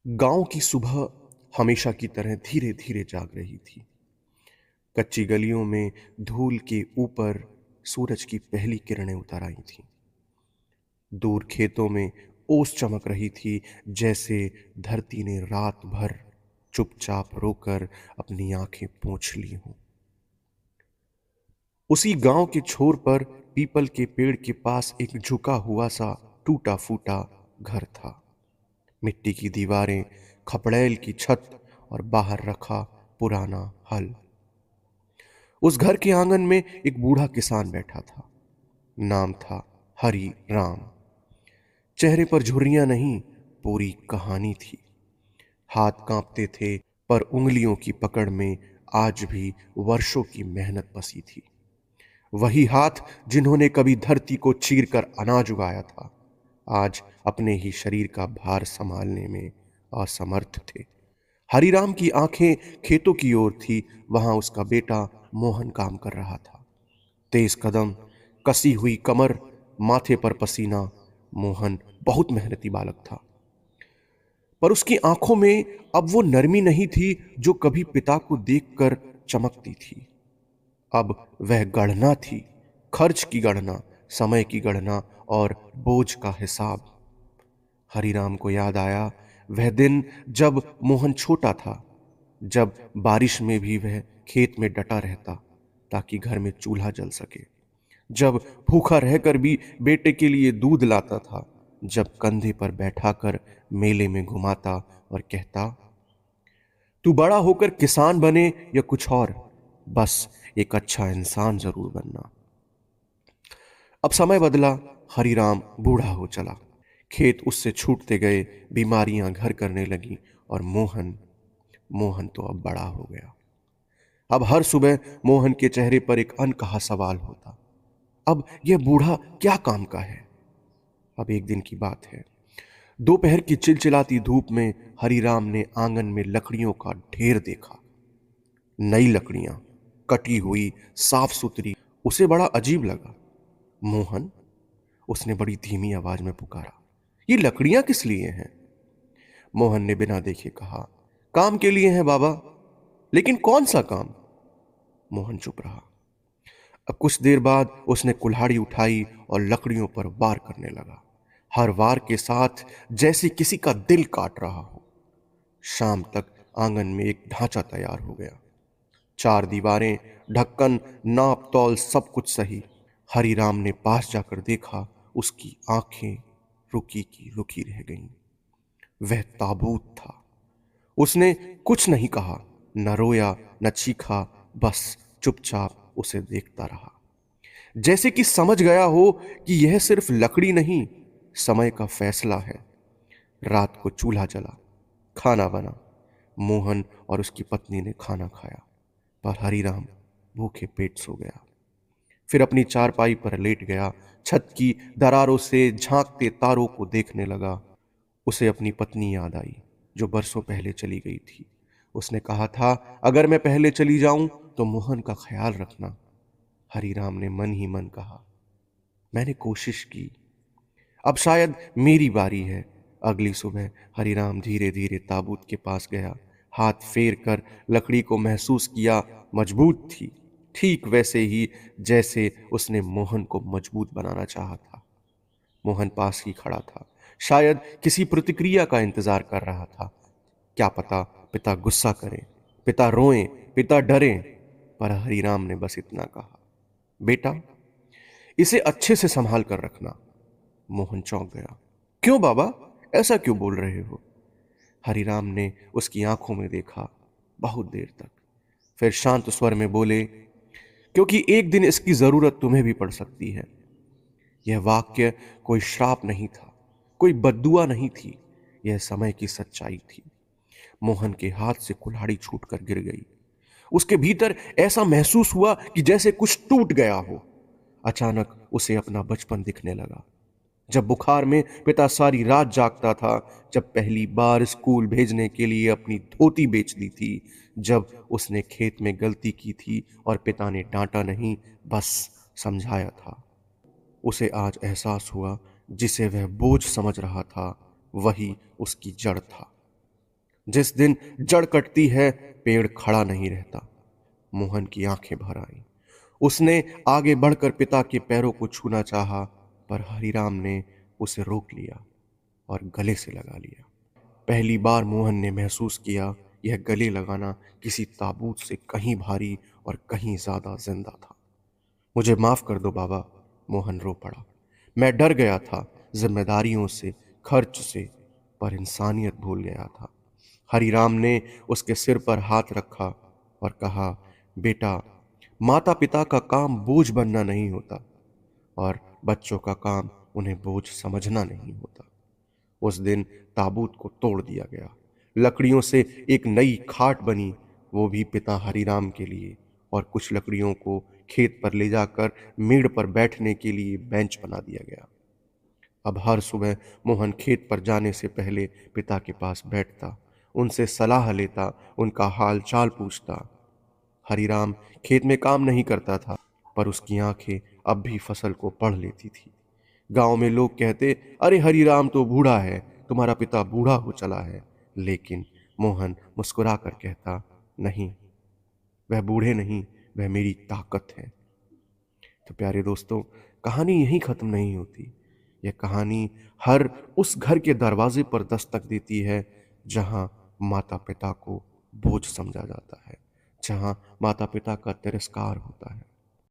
गांव की सुबह हमेशा की तरह धीरे धीरे जाग रही थी। कच्ची गलियों में धूल के ऊपर सूरज की पहली किरणें उतर आई थीं। दूर खेतों में ओस चमक रही थी, जैसे धरती ने रात भर चुपचाप रोकर अपनी आंखें पोंछ ली हों। उसी गांव के छोर पर पीपल के पेड़ के पास एक झुका हुआ सा टूटा फूटा घर था। मिट्टी की दीवारें, खपड़ैल की छत और बाहर रखा पुराना हल। उस घर के आंगन में एक बूढ़ा किसान बैठा था। नाम था हरि राम। चेहरे पर झुर्रियां नहीं, पूरी कहानी थी। हाथ कांपते थे, पर उंगलियों की पकड़ में आज भी वर्षों की मेहनत बसी थी। वही हाथ जिन्होंने कभी धरती को चीरकर अनाज उगाया था, आज अपने ही शरीर का भार संभालने में असमर्थ थे। हरिराम की आंखें खेतों की ओर थी। वहां उसका बेटा मोहन काम कर रहा था। तेज कदम, कसी हुई कमर, माथे पर पसीना। मोहन बहुत मेहनती बालक था, पर उसकी आंखों में अब वो नरमी नहीं थी जो कभी पिता को देखकर चमकती थी। अब वह गणना थी, खर्च की गणना, समय की गणना और बोझ का हिसाब। हरिराम को याद आया वह दिन जब मोहन छोटा था, जब बारिश में भी वह खेत में डटा रहता ताकि घर में चूल्हा जल सके, जब भूखा रहकर भी बेटे के लिए दूध लाता था, जब कंधे पर बैठाकर मेले में घुमाता और कहता, तू बड़ा होकर किसान बने या कुछ और, बस एक अच्छा इंसान जरूर बनना। अब समय बदला। हरिराम बूढ़ा हो चला। खेत उससे छूटते गए, बीमारियां घर करने लगी और मोहन मोहन तो अब बड़ा हो गया। अब हर सुबह मोहन के चेहरे पर एक अनकहा सवाल होता, अब यह बूढ़ा क्या काम का है। अब एक दिन की बात है। दोपहर की चिलचिलाती धूप में हरिराम ने आंगन में लकड़ियों का ढेर देखा। नई लकड़ियां, कटी हुई, साफ सुथरी। उसे बड़ा अजीब लगा। मोहन, उसने बड़ी धीमी आवाज में पुकारा, ये लकड़ियां किस लिए हैं? मोहन ने बिना देखे कहा, काम के लिए हैं बाबा। लेकिन कौन सा काम? मोहन चुप रहा। अब कुछ देर बाद उसने कुल्हाड़ी उठाई और लकड़ियों पर वार करने लगा, हर वार के साथ जैसे किसी का दिल काट रहा हो। शाम तक आंगन में एक ढांचा तैयार हो गया। चार दीवारें, ढक्कन, नाप तौल, सब कुछ सही। हरिराम ने पास जाकर देखा, उसकी आंखें रुकी की रुकी रह गईं। वह ताबूत था। उसने कुछ नहीं कहा, न रोया न चीखा, बस चुपचाप उसे देखता रहा, जैसे कि समझ गया हो कि यह सिर्फ लकड़ी नहीं, समय का फैसला है। रात को चूल्हा जला, खाना बना। मोहन और उसकी पत्नी ने खाना खाया, पर हरिराम भूखे पेट सो गया। फिर अपनी चारपाई पर लेट गया, छत की दरारों से झांकते तारों को देखने लगा। उसे अपनी पत्नी याद आई, जो बरसों पहले चली गई थी। उसने कहा था, अगर मैं पहले चली जाऊं तो मोहन का ख्याल रखना। हरिराम ने मन ही मन कहा, मैंने कोशिश की, अब शायद मेरी बारी है। अगली सुबह हरिराम धीरे धीरे ताबूत के पास गया। हाथ फेर कर लकड़ी को महसूस किया, मजबूत थी, ठीक वैसे ही जैसे उसने मोहन को मजबूत बनाना चाहा था। मोहन पास ही खड़ा था, शायद किसी प्रतिक्रिया का इंतजार कर रहा था। क्या पता पिता गुस्सा करें, पिता रोएं, पिता डरें। पर हरिराम ने बस इतना कहा, बेटा, इसे अच्छे से संभाल कर रखना। मोहन चौंक गया। क्यों बाबा, ऐसा क्यों बोल रहे हो? हरिराम ने उसकी आंखों में देखा बहुत देर तक, फिर शांत स्वर में बोले, क्योंकि एक दिन इसकी जरूरत तुम्हें भी पड़ सकती है। यह वाक्य कोई श्राप नहीं था, कोई बद्दुआ नहीं थी, यह समय की सच्चाई थी। मोहन के हाथ से कुल्हाड़ी छूटकर गिर गई। उसके भीतर ऐसा महसूस हुआ कि जैसे कुछ टूट गया हो। अचानक उसे अपना बचपन दिखने लगा, जब बुखार में पिता सारी रात जागता था, जब पहली बार स्कूल भेजने के लिए अपनी धोती बेच दी थी, जब उसने खेत में गलती की थी और पिता ने डांटा नहीं, बस समझाया था। उसे आज एहसास हुआ, जिसे वह बोझ समझ रहा था वही उसकी जड़ था। जिस दिन जड़ कटती है पेड़ खड़ा नहीं रहता। मोहन की आंखें भर आईं। उसने आगे बढ़कर पिता के पैरों को छूना चाहा, पर हरिराम ने उसे रोक लिया और गले से लगा लिया। पहली बार मोहन ने महसूस किया, यह गले लगाना किसी ताबूत से कहीं भारी और कहीं ज्यादा जिंदा था। मुझे माफ कर दो बाबा, मोहन रो पड़ा। मैं डर गया था, जिम्मेदारियों से, खर्च से, पर इंसानियत भूल गया था। हरिराम ने उसके सिर पर हाथ रखा और कहा, बेटा, माता पिता का काम बोझ बनना नहीं होता और बच्चों का काम उन्हें बोझ समझना नहीं होता। उस दिन ताबूत को तोड़ दिया गया। लकड़ियों से एक नई खाट बनी, वो भी पिता हरिराम के लिए, और कुछ लकड़ियों को खेत पर ले जाकर मेड़ पर बैठने के लिए बेंच बना दिया गया। अब हर सुबह मोहन खेत पर जाने से पहले पिता के पास बैठता, उनसे सलाह लेता, उनका हाल चाल पूछता। हरिराम खेत में काम नहीं करता था, पर उसकी आंखें अब भी फसल को पढ़ लेती थी। गांव में लोग कहते, अरे हरिराम तो बूढ़ा है, तुम्हारा पिता बूढ़ा हो चला है। लेकिन मोहन मुस्कुरा कर कहता, नहीं, वह बूढ़े नहीं, वह मेरी ताकत है। तो प्यारे दोस्तों, कहानी यहीं खत्म नहीं होती। यह कहानी हर उस घर के दरवाजे पर दस्तक देती है जहां माता पिता को बोझ समझा जाता है, जहां माता पिता का तिरस्कार होता है।